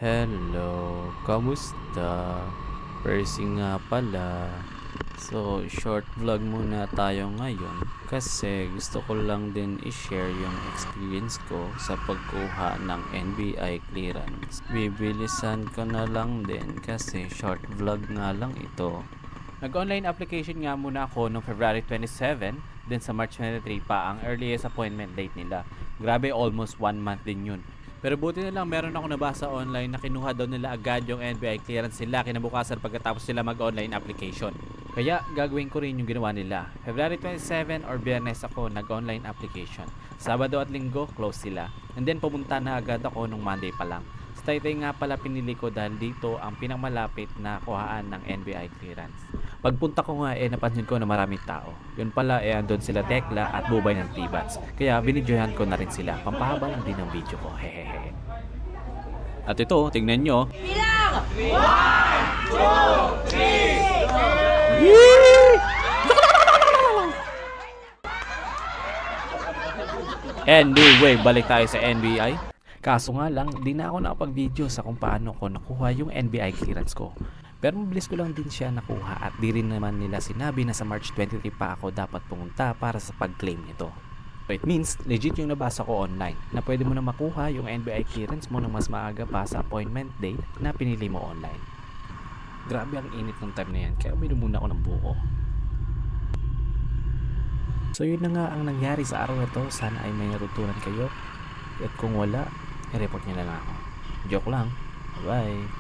Hello, kamusta? Percy nga pala. So, short vlog muna tayo ngayon kasi gusto ko lang din i-share yung experience ko sa pagkuha ng NBI clearance. Bibilisan ko na lang din kasi short vlog nga lang ito. Nag-online application nga muna ako noong February 27, then sa March 23 pa ang earliest appointment date nila. Grabe, almost 1 month din yun. Pero buti na lang meron ako nabasa online na kinuha daw nila agad yung NBI clearance nila kinabukasan pagkatapos sila mag-online application. Kaya gagawin ko rin yung ginawa nila. February 27 or Biyernes ako nag-online application. Sabado at Linggo, close sila. And then pumunta na agad ako nung Monday pa lang. Sa Taytay nga pala pinili ko dahil dito ang pinakamalapit na kuhaan ng NBI clearance. Pagpunta ko nga napansin ko na maraming tao. Yun pala andun sila Tekla at Bubay ng Tibats. Kaya binidyohan ko na rin sila. Pampahaba lang din ang video ko. Hehehe. At ito, tingnan nyo. Bilang! 1, 2, 3, Anyway, balik tayo sa NBI. Kaso nga lang, di na ako nakapag-video sa kung paano ko nakuha yung NBI clearance ko. Pero mabilis ko lang din siya nakuha at di rin naman nila sinabi na sa March 23 pa ako dapat pumunta para sa pag-claim nito. It means, legit yung nabasa ko online na pwede mo na makuha yung NBI clearance mo ng mas maaga pa sa appointment date na pinili mo online. Grabe ang init ng time na yan, kaya uminom muna ako ng buko. So yun na nga ang nangyari sa araw na to. Sana ay may natutunan kayo. At kung wala, i-report nyo na lang ako. Joke lang. Bye!